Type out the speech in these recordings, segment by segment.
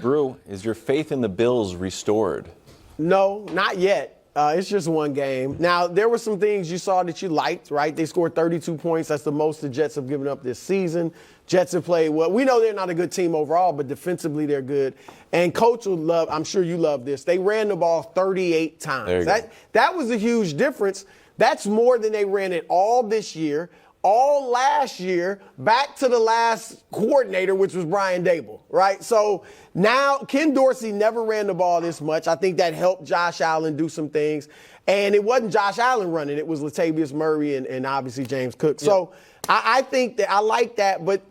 Brew, is your faith in the Bills restored? No, not yet. It's just one game. Now, there were some things you saw that you liked, right? They scored 32 points. That's the most the Jets have given up this season. Jets have played well. We know they're not a good team overall, but defensively they're good. And Coach will love, I'm sure you love this, they ran the ball 38 times. That was a huge difference. That's more than they ran it all this year, all last year, back to the last coordinator, which was Brian Dable, right? So now Ken Dorsey never ran the ball this much. I think that helped Josh Allen do some things. And it wasn't Josh Allen running. It was Latavius Murray and obviously James Cook. Yeah. So I think that I like that. But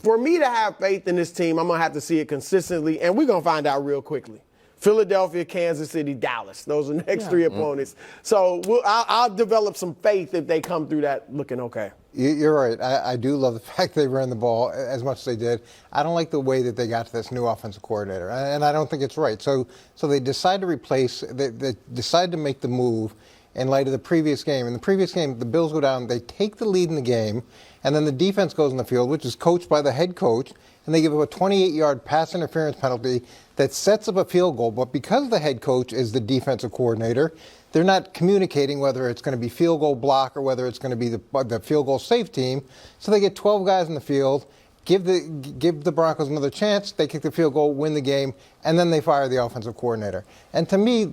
for me to have faith in this team, I'm going to have to see it consistently. And we're going to find out real quickly. Philadelphia, Kansas City, Dallas. Those are the next three opponents. So I'll develop some faith if they come through that looking okay. You're right. I do love the fact they ran the ball as much as they did. I don't like the way that they got to this new offensive coordinator, and I don't think it's right. So they decide to replace, they decide to make the move in light of the previous game. In the previous game, the Bills go down, they take the lead in the game, and then the defense goes in the field, which is coached by the head coach, and they give up a 28-yard pass interference penalty that sets up a field goal. But because the head coach is the defensive coordinator, they're not communicating whether it's going to be field goal block or whether it's going to be the field goal safe team. So they get 12 guys in the field, give the Broncos another chance, they kick the field goal, win the game, and then they fire the offensive coordinator. And to me,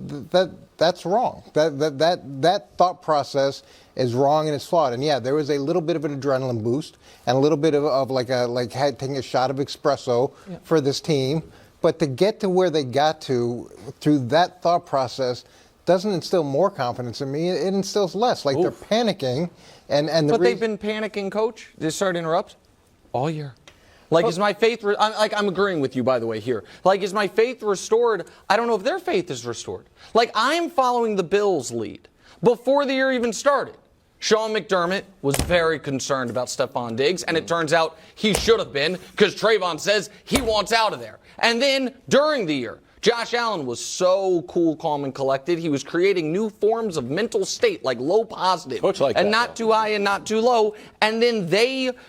that's wrong. That thought process is wrong and it's flawed. And yeah, there was a little bit of an adrenaline boost and a little bit of taking a shot of espresso for this team. But to get to where they got to through that thought process doesn't instill more confidence in me. It instills less. Like they're panicking. But they've been panicking, Coach. Just sorry to interrupt. All year. Like, is my faith, I'm agreeing with you, by the way, here. Like, is my faith restored? I don't know if their faith is restored. Like, I'm following the Bills' lead. Before the year even started, Sean McDermott was very concerned about Stephon Diggs, and it turns out he should have been because Trayvon says he wants out of there. And then during the year, Josh Allen was so cool, calm, and collected. He was creating new forms of mental state, like low positive, and not too high and not too low. And then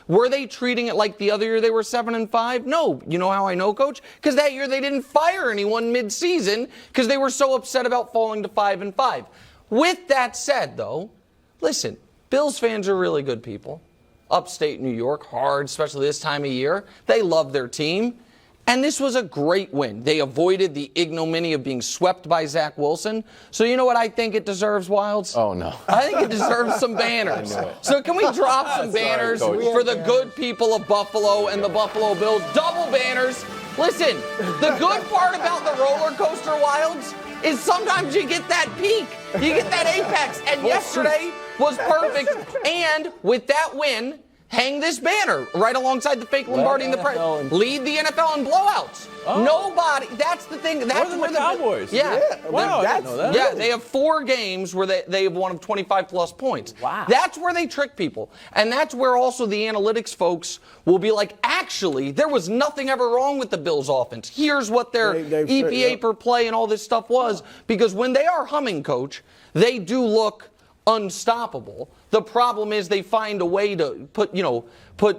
were they treating it like the other year they were 7-5? No. You know how I know, Coach? Because that year they didn't fire anyone mid-season because they were so upset about falling to 5-5. With that said, though, listen, Bills fans are really good people. Upstate New York, hard, especially this time of year. They love their team. And this was a great win. They avoided the ignominy of being swept by Zach Wilson. So you know what I think it deserves, Wildes? Oh, no. I think it deserves some banners. So can we drop some banners for the good people of Buffalo and the Buffalo Bills? Double banners. Listen, the good part about the roller coaster, Wildes, is sometimes you get that peak. You get that apex. And yesterday was perfect. And with that win, hang this banner right alongside the fake Lombardi and the press. Lead the NFL in blowouts. Oh. Nobody. That's the thing. That's where the Cowboys. Wow, I didn't know that. Yeah, they have 4 games where they have won 25-plus points. Wow. That's where they trick people. And that's where also the analytics folks will be like, actually, there was nothing ever wrong with the Bills' offense. Here's what their EPA per play and all this stuff was. Because when they are humming, Coach, they do look unstoppable. The problem is they find a way to put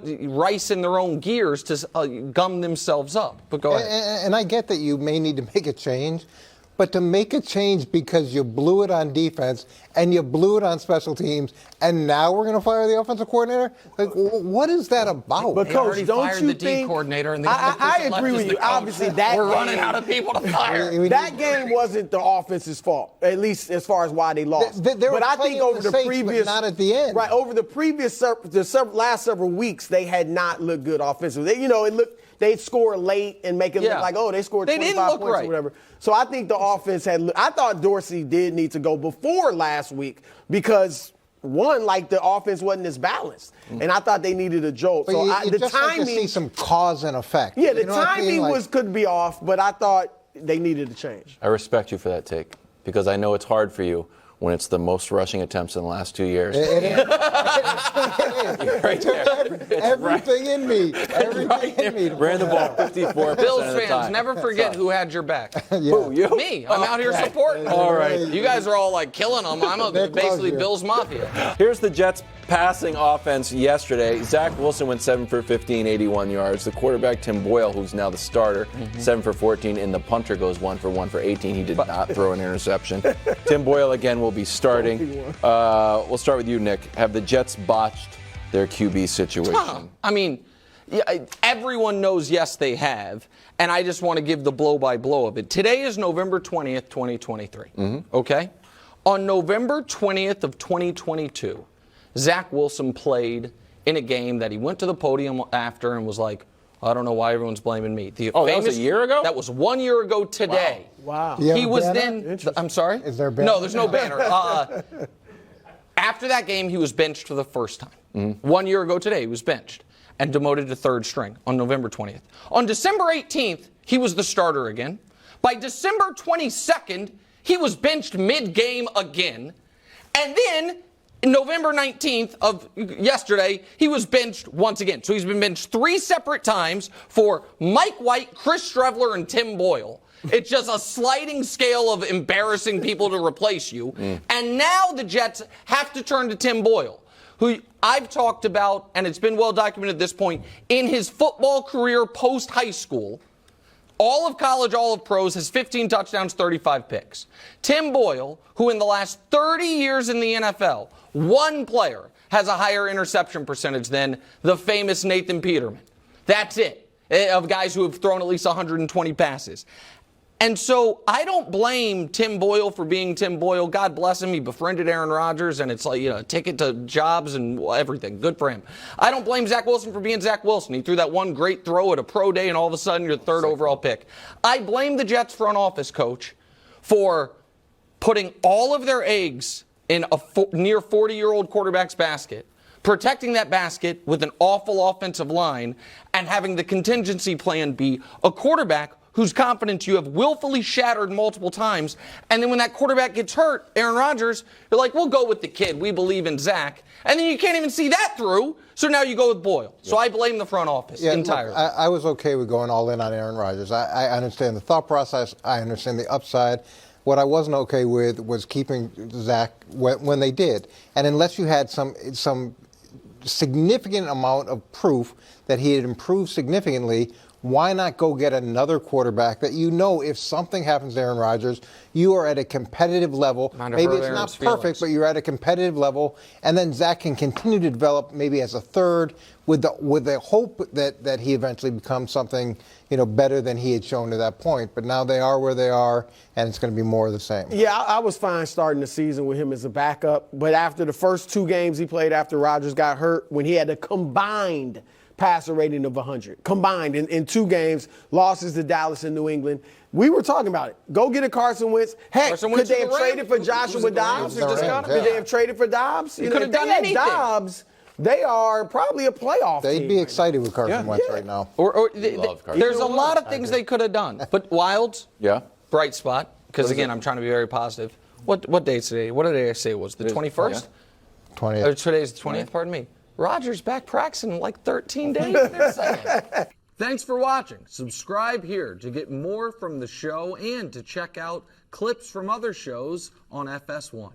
rice in their own gears to gum themselves up. But go ahead. And I get that you may need to make a change, but to make a change because you blew it on defense and you blew it on special teams, and now we're going to fire the offensive coordinator? Like, what is that about? But Coach, don't fired you the think? D coordinator and the I agree with you. Obviously, we're running out of people to fire. That game wasn't the offense's fault, at least as far as why they lost. But I think over the previous, not at the end. Right, over the previous last several weeks, they had not looked good offensively. They'd score late and make it look like, they scored 25 points or whatever. So I think the offense I thought Dorsey did need to go before last week because, one, the offense wasn't as balanced. And I thought they needed a jolt. But the timing. Like to see some cause and effect. Yeah, the timing could be off, but I thought they needed to change. I respect you for that take because I know it's hard for you when it's the most rushing attempts in the last 2 years. Everything in me. Everything in me. Ran the ball 54%. Bills fans, never forget who had your back. Who, you? Me. I'm out here supporting. All right. You guys are all killing them. I'm basically Bills Mafia. Here's the Jets passing offense yesterday. Zach Wilson went 7 for 15, 81 yards. The quarterback, Tim Boyle, who's now the starter, 7 for 14, and the punter goes 1 for 18. He did not throw an interception. Tim Boyle, again, will be starting. We'll start with you, Nick. Have the Jets botched their QB situation? I mean, yeah, everyone knows, yes, they have. And I just want to give the blow-by-blow of it. Today is November 20th, 2023. Okay? On November 20th of 2022, Zach Wilson played in a game that he went to the podium after and was like, I don't know why everyone's blaming me. That was a year ago? That was 1 year ago today. Wow. He was then. I'm sorry? Is there a banner? No, there's no banner. After that game, he was benched for the first time. 1 year ago today, he was benched and demoted to third string on November 20th. On December 18th, he was the starter again. By December 22nd, he was benched mid-game again. And then November 19th of yesterday, he was benched once again. So he's been benched 3 separate times for Mike White, Chris Streveler, and Tim Boyle. It's just a sliding scale of embarrassing people to replace you. And now the Jets have to turn to Tim Boyle, who I've talked about, and it's been well documented at this point, in his football career post-high school. All of college, all of pros, has 15 touchdowns, 35 picks. Tim Boyle, who in the last 30 years in the NFL, one player has a higher interception percentage than the famous Nathan Peterman. That's it, of guys who have thrown at least 120 passes. And so I don't blame Tim Boyle for being Tim Boyle. God bless him. He befriended Aaron Rodgers, and it's like, a ticket to jobs and everything. Good for him. I don't blame Zach Wilson for being Zach Wilson. He threw that one great throw at a pro day, and all of a sudden you're the third overall pick. I blame the Jets front office coach for putting all of their eggs in a near 40-year-old quarterback's basket, protecting that basket with an awful offensive line, and having the contingency plan be a quarterback whose confidence you have willfully shattered multiple times. And then when that quarterback gets hurt, Aaron Rodgers, you're like, we'll go with the kid. We believe in Zach. And then you can't even see that through. So now you go with Boyle. So I blame the front office entirely. Look, I was okay with going all in on Aaron Rodgers. I understand the thought process. I understand the upside. What I wasn't okay with was keeping Zach when they did. And unless you had some significant amount of proof that he had improved significantly, why not go get another quarterback that if something happens to Aaron Rodgers, you are at a competitive level. Maybe it's not perfect, but you're at a competitive level, and then Zach can continue to develop maybe as a third with the hope that he eventually becomes something better than he had shown to that point. But now they are where they are, and it's going to be more of the same. Yeah, I was fine starting the season with him as a backup, but after the first 2 games he played after Rodgers got hurt, when he had a combined passer rating of 100. Combined in 2 games, losses to Dallas and New England. We were talking about it. Go get a Carson Wentz. Heck, could they have traded for Joshua Dobbs? Could they have traded for Dobbs? You could have done anything. Dobbs, they are probably a playoff They'd team. be excited with Carson Wentz right now. There's a lot of things they could have done. But Wildes, bright spot, because again, I'm trying to be very positive. What day is today? What did I say it was? The 21st? 20th. Today's the 20th, pardon me. Rodgers back practicing in like 13 days, they're saying. Thanks for watching. Subscribe here to get more from the show and to check out clips from other shows on FS1.